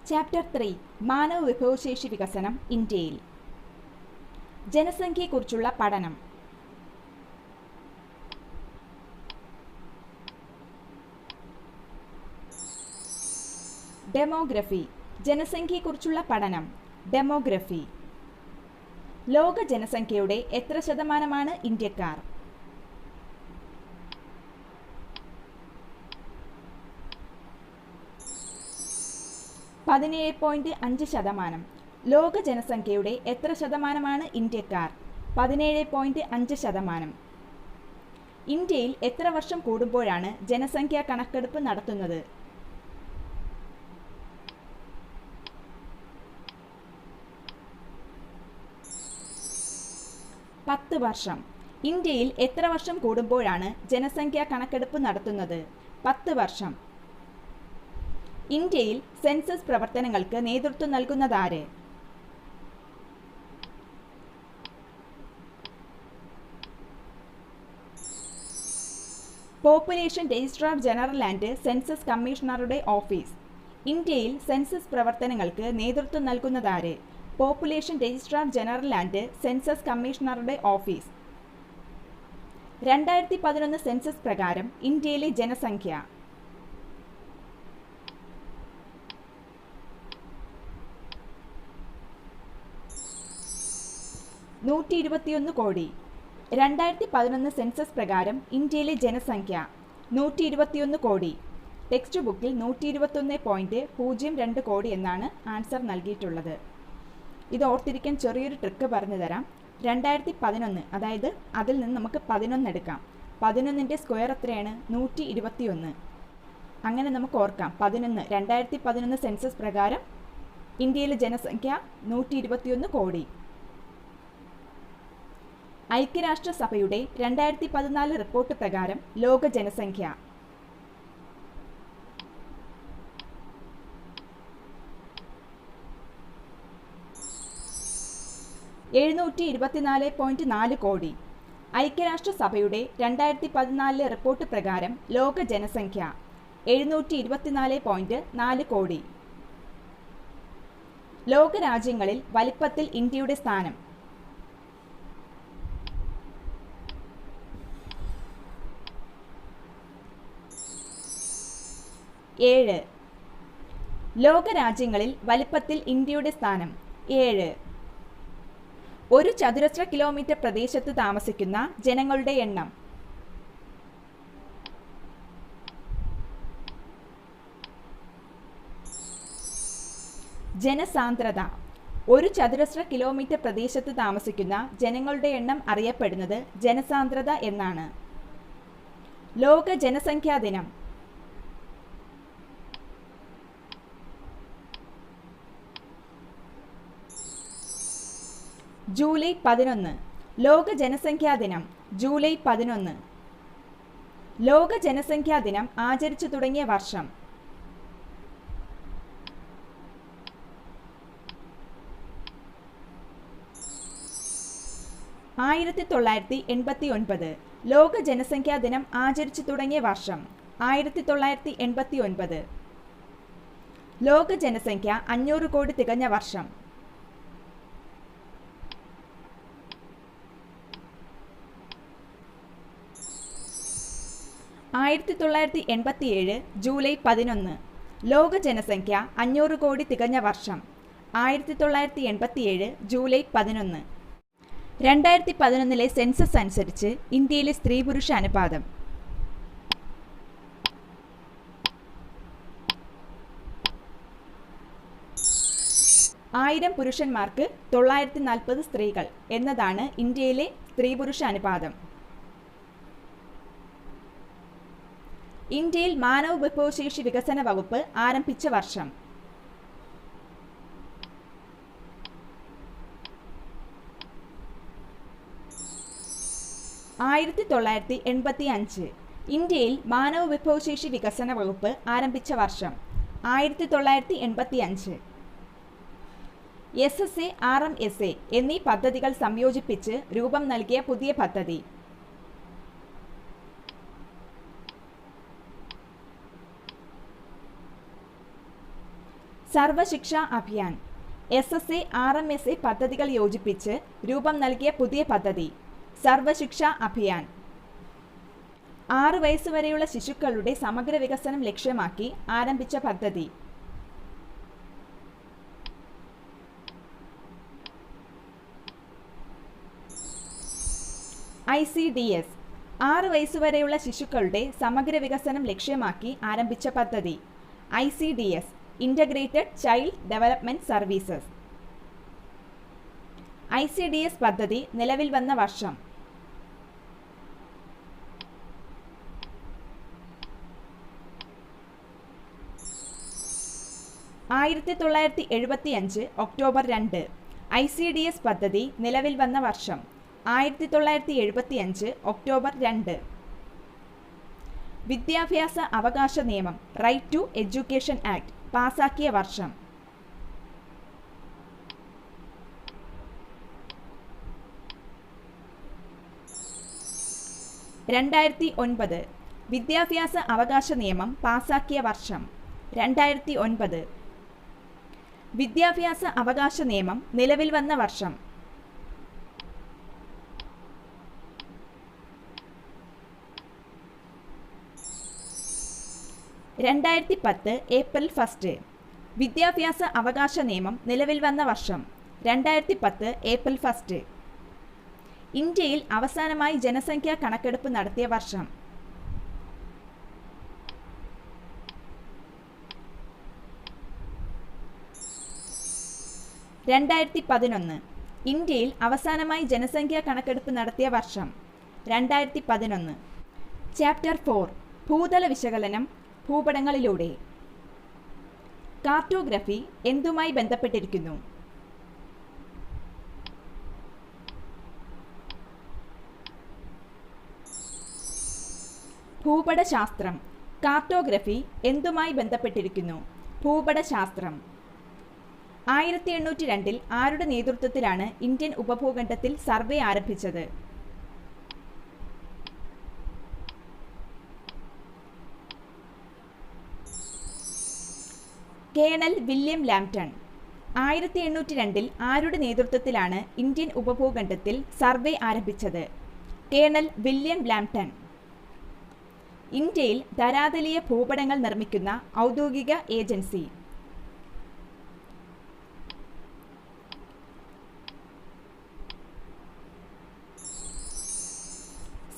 Chapter 3 മാനവ വിഭവശേഷി വികസനം ഇന്ത്യയിൽ. ജനസംഖ്യയെക്കുറിച്ചുള്ള പഠനം. ഡെമോഗ്രഫി. ജനസംഖ്യയെക്കുറിച്ചുള്ള പഠനം. ഡെമോഗ്രഫി. ലോക ജനസംഖ്യയുടെ എത്ര ശതമാനമാണ് ഇന്ത്യക്കാർ? 17.5%. ലോക ജനസംഖ്യയുടെ എത്ര ശതമാനമാണ് ഇന്ത്യക്കാർ? 17.5%. ഇന്ത്യയിൽ എത്ര വർഷം കൂടുമ്പോഴാണ് ജനസംഖ്യാ കണക്കെടുപ്പ് നടത്തുന്നത്? 10 വർഷം. ഇന്ത്യയിൽ എത്ര വർഷം കൂടുമ്പോഴാണ് ജനസംഖ്യാ കണക്കെടുപ്പ് നടത്തുന്നത്? 10 വർഷം. ഇന്ത്യയിൽ സെൻസസ് പ്രവർത്തനങ്ങൾക്ക് നേതൃത്വം നൽകുന്നതാര്? Population registrar general and census കമ്മീഷണറുടെ ഓഫീസ്. ഇന്ത്യയിൽ സെൻസസ് പ്രവർത്തനങ്ങൾക്ക് നേതൃത്വം നൽകുന്നതാര്? Population registrar general and census കമ്മീഷണറുടെ ഓഫീസ്. 2011 സെൻസസ് പ്രകാരം ഇന്ത്യയിലെ ജനസംഖ്യ 121 കോടി. 2011 സെൻസസ് പ്രകാരം ഇന്ത്യയിലെ ജനസംഖ്യ 121 കോടി. ടെക്സ്റ്റ് ബുക്കിൽ 121.02 കോടി എന്നാണ് ആൻസർ നൽകിയിട്ടുള്ളത്. ഇത് ഓർത്തിരിക്കാൻ ചെറിയൊരു ട്രിക്ക് പറഞ്ഞു തരാം. 2011, അതായത് അതിൽ നിന്ന് നമുക്ക് 11 എടുക്കാം. 11ൻ്റെ സ്ക്വയർ എത്രയാണ്? 121. അങ്ങനെ നമുക്ക് ഓർക്കാം. 11, 2011 സെൻസസ് പ്രകാരം ഇന്ത്യയിലെ ജനസംഖ്യ 121 കോടി. ഐക്യരാഷ്ട്രസഭയുടെ 2014 റിപ്പോർട്ട് പ്രകാരം ലോക ജനസംഖ്യ 724.4 കോടി. ഐക്യരാഷ്ട്രസഭയുടെ 2014 റിപ്പോർട്ട് പ്രകാരം ലോക ജനസംഖ്യ 724.4 കോടി. ലോകരാജ്യങ്ങളിൽ വലിപ്പത്തിൽ ഇന്ത്യയുടെ സ്ഥാനം. 7. ലോകരാജ്യങ്ങളിൽ വലിപ്പത്തിൽ ഇന്ത്യയുടെ സ്ഥാനം 7. ഒരു ചതുരശ്ര കിലോമീറ്റർ പ്രദേശത്ത് താമസിക്കുന്ന ജനങ്ങളുടെ എണ്ണം. ജനസാന്ദ്രത. ഒരു ചതുരശ്ര കിലോമീറ്റർ പ്രദേശത്ത് താമസിക്കുന്ന ജനങ്ങളുടെ എണ്ണം അറിയപ്പെടുന്നത് ജനസാന്ദ്രത എന്നാണ്. ലോക ജനസംഖ്യാ ദിനം. ജൂലൈ 11. ലോക ജനസംഖ്യാ ദിനം ജൂലൈ 11. ലോക ജനസംഖ്യാ ദിനം ആചരിച്ചു തുടങ്ങിയ വർഷം. 1989. ലോക ജനസംഖ്യാ ദിനം ആചരിച്ചു തുടങ്ങിയ വർഷം 1989. ലോക ജനസംഖ്യ 500 കോടി തികഞ്ഞ വർഷം. 1987 ജൂലൈ 11. ലോക ജനസംഖ്യ 500 കോടി തികഞ്ഞ വർഷം 1987 ജൂലൈ 11. 2011 സെൻസസ് അനുസരിച്ച് ഇന്ത്യയിലെ സ്ത്രീ പുരുഷ അനുപാതം. ആയിരം പുരുഷന്മാർക്ക് 940 സ്ത്രീകൾ എന്നതാണ് ഇന്ത്യയിലെ സ്ത്രീ പുരുഷ അനുപാതം. ഇന്ത്യയിൽ മാനവ വിഭവശേഷി വികസന വകുപ്പ് ആരംഭിച്ച വർഷം. 1985. ഇന്ത്യയിൽ മാനവ വിഭവശേഷി വികസന വകുപ്പ് ആരംഭിച്ച വർഷം 1985. SSA, RMSA എന്നീ പദ്ധതികൾ സംയോജിപ്പിച്ച് രൂപം നൽകിയ പുതിയ പദ്ധതി. സർവശിക്ഷാ അഭിയാൻ SSA RMSA പദ്ധതികൾ യോജിപ്പിച്ച് രൂപം നൽകിയ പുതിയ പദ്ധതി സർവശിക്ഷാ അഭിയാൻ. 6 വയസ്സുവരെയുള്ള ശിശുക്കളുടെ സമഗ്ര വികസനം ലക്ഷ്യമാക്കി ആരംഭിച്ച പദ്ധതി. ICDS 6 വയസ്സുവരെയുള്ള ശിശുക്കളുടെ സമഗ്ര വികസനം ലക്ഷ്യമാക്കി ആരംഭിച്ച പദ്ധതി. ICDS integrated child development services. ICDS പദ്ധതി നിലവിൽ വന്ന വർഷം. 1975 ഒക്ടോബർ 2. ICDS പദ്ധതി നിലവിൽ വന്ന വർഷം 1975 ഒക്ടോബർ 2. വിദ്യാഭ്യാസ അവകാശ നിയമം റൈറ്റ് ടു എഡ്യൂക്കേഷൻ ആക്ട് പാസാക്കിയ വർഷം 2009. വിദ്യാഭ്യാസ അവകാശ നിയമം പാസാക്കിയ വർഷം 2009. വിദ്യാഭ്യാസ അവകാശ നിയമം നിലവിൽ വന്ന വർഷം 2010 ഏപ്രിൽ 1. വിദ്യാഭ്യാസ അവകാശ നിയമം നിലവിൽ വന്ന വർഷം 2010 ഏപ്രിൽ 1. ഇന്ത്യയിൽ അവസാനമായി ജനസംഖ്യാ കണക്കെടുപ്പ് നടത്തിയ വർഷം 2011. ഇന്ത്യയിൽ അവസാനമായി ജനസംഖ്യാ കണക്കെടുപ്പ് നടത്തിയ വർഷം 2011. ചാപ്റ്റർ 4 ഭൂതല വിശകലനം ഭൂപടങ്ങളിലൂടെ. കാർട്ടോഗ്രഫി എന്തുമായി ബന്ധപ്പെട്ടിരിക്കുന്നു? ഭൂപടശാസ്ത്രം. കാർട്ടോഗ്രഫി എന്തുമായി ബന്ധപ്പെട്ടിരിക്കുന്നു? ഭൂപടശാസ്ത്രം. 1802 ആരുടെ നേതൃത്വത്തിലാണ് ഇന്ത്യൻ ഉപഭൂഖണ്ഡത്തിൽ സർവേ ആരംഭിച്ചത്? Colonel William Lampton. 1802 ആരുടെ നേതൃത്വത്തിലാണ് ഇന്ത്യൻ ഉപഭൂഖണ്ഡത്തിൽ സർവേ ആരംഭിച്ചത്? Colonel William Lampton. ഇന്ത്യയിൽ ധരാതലീയ ഭൂപടങ്ങൾ നിർമ്മിക്കുന്ന ഔദ്യോഗിക ഏജൻസി.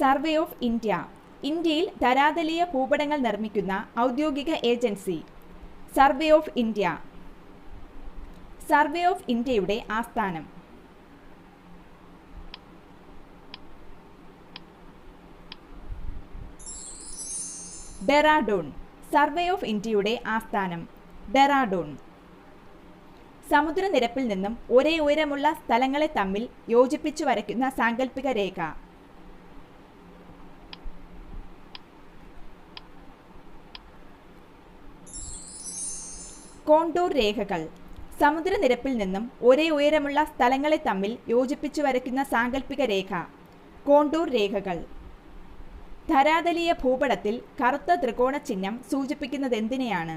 Survey of India. ഇന്ത്യയിൽ ധരാതലീയ ഭൂപടങ്ങൾ നിർമ്മിക്കുന്ന ഔദ്യോഗിക agency. Survey of India. Survey of ഇന്ത്യയുടെ ആസ്ഥാനം. ഡെറാഡൂൺ. സർവേ ഓഫ് ഇന്ത്യയുടെ ആസ്ഥാനം ഡെറാഡൂൺ. സമുദ്രനിരപ്പിൽ നിന്നും ഒരേ ഉയരമുള്ള സ്ഥലങ്ങളെ തമ്മിൽ യോജിപ്പിച്ചു വരയ്ക്കുന്ന സാങ്കല്പിക രേഖ. കോണ്ടൂർ രേഖകൾ. സമുദ്രനിരപ്പിൽ നിന്നും ഒരേ ഉയരമുള്ള സ്ഥലങ്ങളെ തമ്മിൽ യോജിപ്പിച്ചു വരയ്ക്കുന്ന സാങ്കല്പിക രേഖ. കോണ്ടൂർ രേഖകൾ. ധരാതലീയ ഭൂപടത്തിൽ കറുത്ത ത്രികോണ ചിഹ്നം സൂചിപ്പിക്കുന്നതെന്തിനെയാണ്?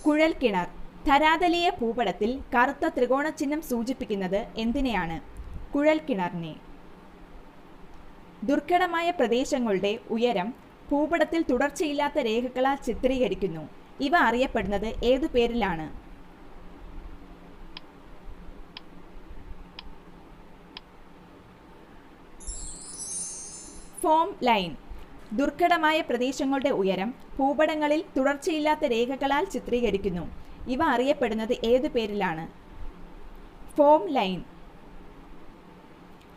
കുഴൽക്കിണർ. ധരാതലീയ ഭൂപടത്തിൽ കറുത്ത ത്രികോണ ചിഹ്നം സൂചിപ്പിക്കുന്നത് എന്തിനെയാണ്? കുഴൽക്കിണറിനെ. ദുർഘടമായ പ്രദേശങ്ങളുടെ ഉയരം ഭൂപടത്തിൽ തുടർച്ചയില്ലാത്ത രേഖകളാൽ ചിത്രീകരിക്കുന്നു. ഇവ അറിയപ്പെടുന്നത് ഏതു പേരിലാണ്? Form line. ദുർഘടമായ പ്രദേശങ്ങളുടെ ഉയരം ഭൂപടങ്ങളിൽ തുടർച്ചയില്ലാത്ത രേഖകളാൽ ചിത്രീകരിക്കുന്നു. ഇവ അറിയപ്പെടുന്നത് ഏതു പേരിലാണ്? Form line.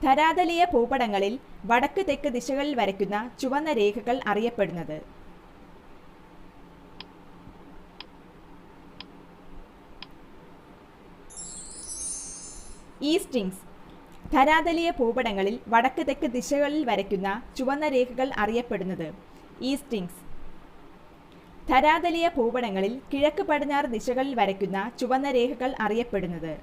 ധരാതലീയ ഭൂപടങ്ങളിൽ വടക്ക് തെക്ക് ദിശകളിൽ വരയ്ക്കുന്ന ചുവന്ന രേഖകൾ അറിയപ്പെടുന്നത്? ഈസ്റ്റിങ്സ്. ധരാതലീയ ഭൂപടങ്ങളിൽ വടക്ക് തെക്ക് ദിശകളിൽ വരയ്ക്കുന്ന ചുവന്ന രേഖകൾ അറിയപ്പെടുന്നത്? ഈസ്റ്റിങ്സ്. ധരാതലീയ ഭൂപടങ്ങളിൽ കിഴക്ക് പടിഞ്ഞാറ് ദിശകളിൽ വരയ്ക്കുന്ന ചുവന്ന രേഖകൾ അറിയപ്പെടുന്നത്?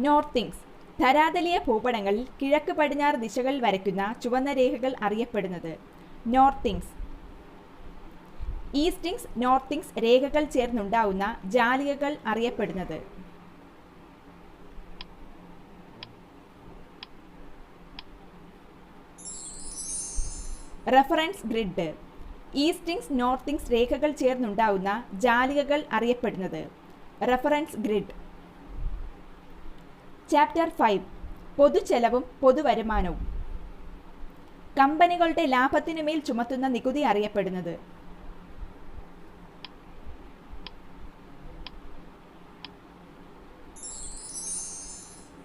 നോർത്തിങ്സ് ധരാതലീയ ഭൂപടങ്ങളിൽ കിഴക്ക് പടിഞ്ഞാറ് ദിശകളിൽ വരയ്ക്കുന്ന ചുവന്ന രേഖകൾ അറിയപ്പെടുന്നത്. നോർത്തിങ്സ്. ഈസ്റ്റിങ്സ് നോർത്തിങ്സ് രേഖകൾ ചേർന്നുണ്ടാവുന്ന ജാലികകൾ അറിയപ്പെടുന്നത്. Reference grid. ഈസ്റ്റിങ്സ് നോർത്തിങ്സ് രേഖകൾ ചേർന്നുണ്ടാവുന്ന ജാലികകൾ അറിയപ്പെടുന്നത്. Reference grid. ചാപ്റ്റർ 5 പൊതുചെലവും പൊതുവരുമാനവും. കമ്പനികളുടെ ലാഭത്തിനുമേൽ ചുമത്തുന്ന നികുതി അറിയപ്പെടുന്നത്.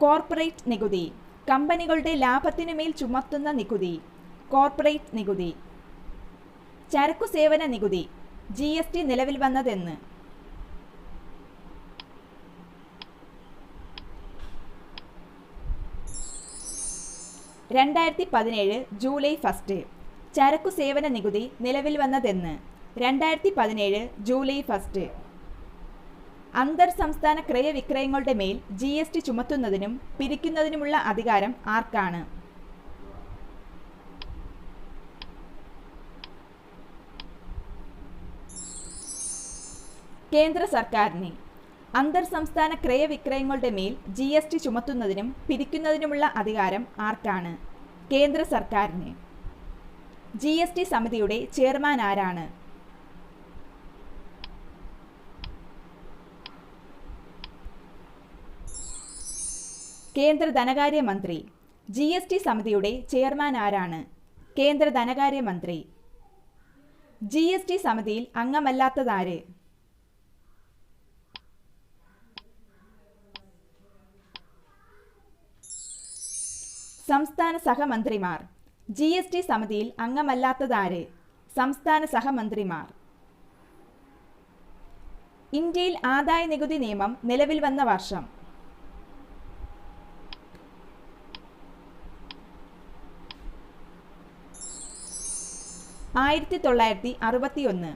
കോർപ്പറേറ്റ് നികുതി. കമ്പനികളുടെ ലാഭത്തിനുമേൽ ചുമത്തുന്ന നികുതി. കോർപ്പറേറ്റ് നികുതി. ചരക്കു സേവന നികുതി. GST നിലവിൽ വന്നതെന്ന്. 2017 ജൂലൈ 1. ചരക്കു സേവന നികുതി നിലവിൽ വന്നതെന്ന്. 2017 ജൂലൈ 1. അന്തർ സംസ്ഥാന ക്രയവിക്രയങ്ങളുടെ മേൽ GST ചുമത്തുന്നതിനും പിരിക്കുന്നതിനുമുള്ള അധികാരം ആർക്കാണ്? കേന്ദ്ര സർക്കാരിന്. അന്തർ സംസ്ഥാന ക്രയവിക്രയങ്ങളുടെ മേൽ GST ചുമത്തുന്നതിനും പിരിക്കുന്നതിനുമുള്ള അധികാരം ആർക്കാണ്? കേന്ദ്ര സർക്കാരിന്. GST സമിതിയുടെ ചെയർമാൻ ആരാണ്? കേന്ദ്ര ധനകാര്യമന്ത്രി. GST സമിതിയുടെ ചെയർമാൻ ആരാണ്? കേന്ദ്ര ധനകാര്യമന്ത്രി. GST സമിതിയിൽ അംഗമല്ലാത്തതാര്? സംസ്ഥാന സഹമന്ത്രിമാർ. GST സമിതിയിൽ അംഗമല്ലാത്തതാര്? സംസ്ഥാന സഹമന്ത്രിമാർ. ഇന്ത്യയിൽ ആദായ നികുതി നിയമം നിലവിൽ വന്ന വർഷം. 1961.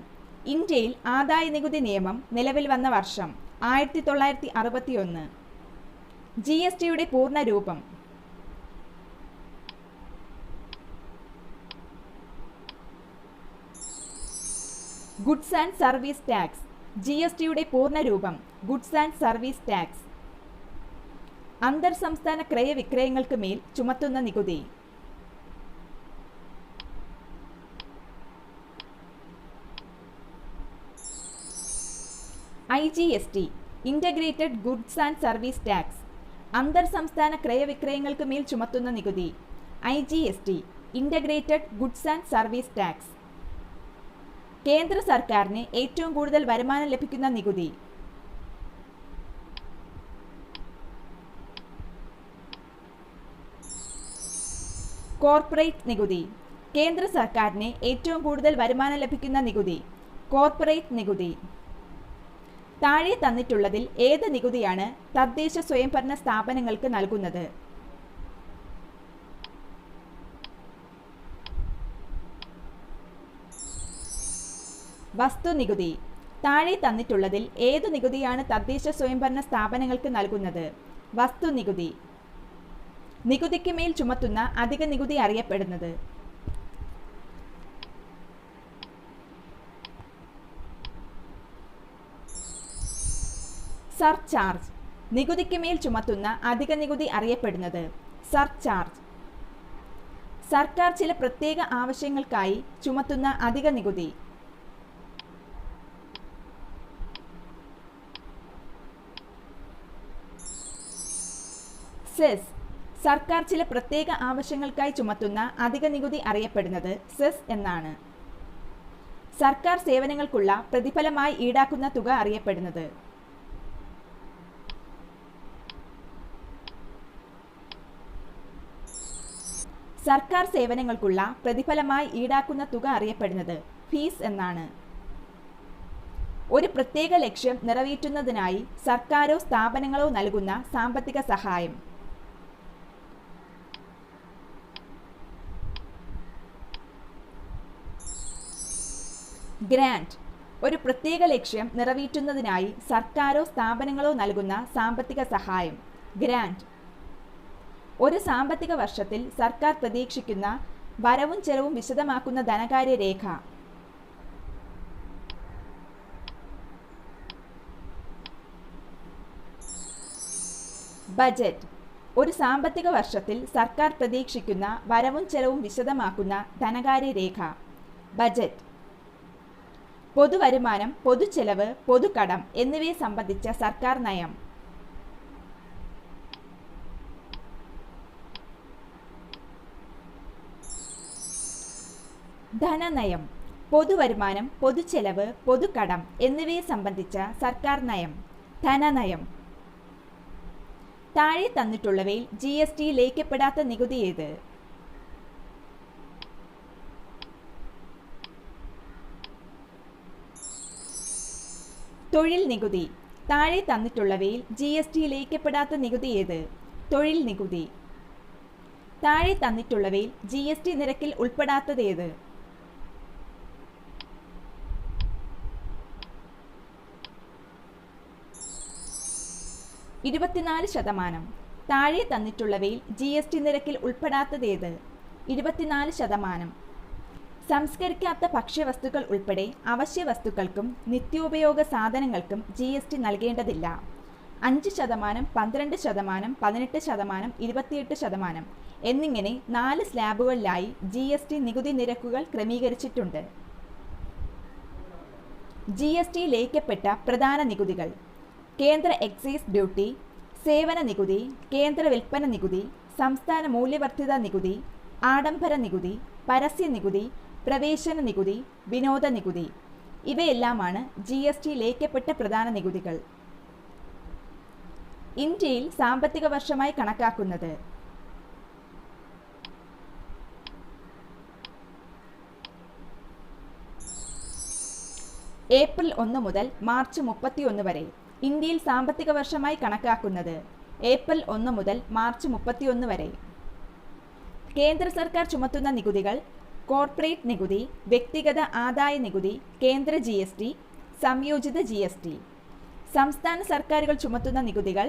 ഇന്ത്യയിൽ ആദായ നികുതി നിയമം നിലവിൽ വന്ന വർഷം 1961. GSTയുടെ പൂർണ്ണ രൂപം. Goods and service tax. GSTയുടെ പൂർണ്ണ രൂപം ഗുഡ്സ് ആൻഡ് സർവീസ് ടാക്സ്. അന്തർ സംസ്ഥാന ക്രയവിക്രയങ്ങൾക്ക് മേൽ ചുമത്തുന്ന നികുതി. IGST integrated goods and service tax. അന്തർ സംസ്ഥാന ക്രയവിക്രയങ്ങൾക്ക് മേൽ ചുമത്തുന്ന നികുതി. IGST integrated goods and service tax. കേന്ദ്ര സർക്കാരിന് ഏറ്റവും കൂടുതൽ വരുമാനം ലഭിക്കുന്ന നികുതി. കോർപ്പറേറ്റ് നികുതി. കേന്ദ്ര സർക്കാരിന് ഏറ്റവും കൂടുതൽ വരുമാനം ലഭിക്കുന്ന നികുതി. കോർപ്പറേറ്റ് നികുതി. താഴെ തന്നിട്ടുള്ളതിൽ ഏത് നികുതിയാണ് തദ്ദേശ സ്വയംഭരണ സ്ഥാപനങ്ങൾക്ക് നൽകുന്നത്? വസ്തുനികുതി. താഴെ തന്നിട്ടുള്ളതിൽ ഏതു നികുതിയാണ് തദ്ദേശ സ്വയംഭരണ സ്ഥാപനങ്ങൾക്ക് നൽകുന്നത്? വസ്തുനികുതി. നികുതിക്ക് മേൽ ചുമത്തുന്ന അധിക നികുതി അറിയപ്പെടുന്നത്. സർചാർജ്. നികുതിക്ക് മേൽ ചുമത്തുന്ന അധിക നികുതി അറിയപ്പെടുന്നത്. സർചാർജ്. സർക്കാർ ചില പ്രത്യേക ആവശ്യങ്ങൾക്കായി ചുമത്തുന്ന അധിക നികുതി. സെസ്. സർക്കാർ ചില പ്രത്യേക ആവശ്യങ്ങൾക്കായി ചുമത്തുന്ന അധിക നികുതി അറിയപ്പെടുന്നത് സെസ് എന്നാണ്. സർക്കാർ സേവനങ്ങൾക്കുള്ള പ്രതിഫലമായി ഈടാക്കുന്ന തുക അറിയപ്പെടുന്നത്. സർക്കാർ സേവനങ്ങൾക്കുള്ള പ്രതിഫലമായി ഈടാക്കുന്ന തുക അറിയപ്പെടുന്നത് ഫീസ് എന്നാണ്. ഒരു പ്രത്യേക ലക്ഷ്യം നിറവേറ്റുന്നതിനായി സർക്കാരോ സ്ഥാപനങ്ങളോ നൽകുന്ന സാമ്പത്തിക സഹായം. ഗ്രാന്റ്. ഒരു പ്രത്യേക ലക്ഷ്യം നിറവേറ്റുന്നതിനായി സർക്കാരോ സ്ഥാപനങ്ങളോ നൽകുന്ന സാമ്പത്തിക സഹായം. ഗ്രാന്റ്. ഒരു സാമ്പത്തിക വർഷത്തിൽ സർക്കാർ പ്രതീക്ഷിക്കുന്ന വരവും ചെലവും വിശദമാക്കുന്ന ധനകാര്യ രേഖ. ബജറ്റ്. ഒരു സാമ്പത്തിക വർഷത്തിൽ സർക്കാർ പ്രതീക്ഷിക്കുന്ന വരവും ചെലവും വിശദമാക്കുന്ന ധനകാര്യ രേഖ. ബജറ്റ്. പൊതുവരുമാനം, പൊതുചെലവ്, പൊതുകടം എന്നിവയെ സംബന്ധിച്ച സർക്കാർ നയം. ധനനയം. പൊതുവരുമാനം, പൊതുചെലവ്, പൊതുകടം എന്നിവയെ സംബന്ധിച്ച സർക്കാർ നയം. ധനനയം. താഴെ തന്നിട്ടുള്ളവയിൽ GST ലയിക്കപ്പെടാത്ത നികുതി ഏത്? തൊഴിൽ നികുതി. താഴെ തന്നിട്ടുള്ളവയിൽ GST ലയിക്കപ്പെടാത്ത നികുതി ഏത്? തൊഴിൽ നികുതി. താഴെ തന്നിട്ടുള്ളവയിൽ GST നിരക്കിൽ ഉൾപ്പെടാത്തത് ഏത്? 24%. താഴെ തന്നിട്ടുള്ളവയിൽ GST നിരക്കിൽ ഉൾപ്പെടാത്തതേത്? 24%. സംസ്കരിക്കാത്ത ഭക്ഷ്യവസ്തുക്കൾ ഉൾപ്പെടെ അവശ്യ വസ്തുക്കൾക്കും നിത്യോപയോഗ സാധനങ്ങൾക്കും GST നൽകേണ്ടതില്ല. 5%, 12%, 18%, 28% എന്നിങ്ങനെ 4 സ്ലാബുകളിലായി GST നികുതി നിരക്കുകൾ ക്രമീകരിച്ചിട്ടുണ്ട്. GST ലയിക്കപ്പെട്ട പ്രധാന നികുതികൾ: കേന്ദ്ര എക്സൈസ് ഡ്യൂട്ടി, സേവന നികുതി, കേന്ദ്ര വിൽപ്പന നികുതി, സംസ്ഥാന മൂല്യവർദ്ധിത നികുതി, ആഡംബര നികുതി, പരസ്യ നികുതി, പ്രവേശന നികുതി, വിനോദ നികുതി. ഇവയെല്ലാമാണ് GST ലയിക്കപ്പെട്ട പ്രധാന നികുതികൾ. ഇന്ത്യയിൽ സാമ്പത്തിക വർഷമായി കണക്കാക്കുന്നത് ഏപ്രിൽ 1 മുതൽ മാർച്ച് 31 വരെ. ഇന്ത്യയിൽ സാമ്പത്തിക വർഷമായി കണക്കാക്കുന്നത് ഏപ്രിൽ 1 മുതൽ മാർച്ച് 31 വരെ. കേന്ദ്ര സർക്കാർ ചുമത്തുന്ന നികുതികൾ: കോർപ്പറേറ്റ് നികുതി, വ്യക്തിഗത ആദായ നികുതി, കേന്ദ്ര GST, സംയോജിത GST. സംസ്ഥാന സർക്കാരുകൾ ചുമത്തുന്ന നികുതികൾ: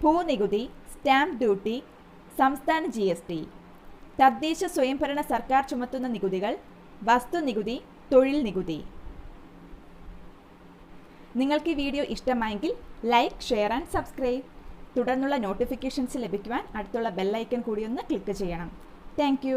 ഭൂനികുതി, സ്റ്റാമ്പ് ഡ്യൂട്ടി, സംസ്ഥാന GST. തദ്ദേശ സ്വയംഭരണ സർക്കാർ ചുമത്തുന്ന നികുതികൾ: വസ്തുനികുതി, തൊഴിൽ നികുതി. നിങ്ങൾക്ക് ഈ വീഡിയോ ഇഷ്ടമായെങ്കിൽ ലൈക്ക്, ഷെയർ ആൻഡ് സബ്സ്ക്രൈബ്. തുടർന്നുള്ള നോട്ടിഫിക്കേഷൻസ് ലഭിക്കുവാൻ അടുത്തുള്ള ബെൽ ഐക്കൺ കൂടി ഒന്ന് ക്ലിക്ക് ചെയ്യണം. താങ്ക്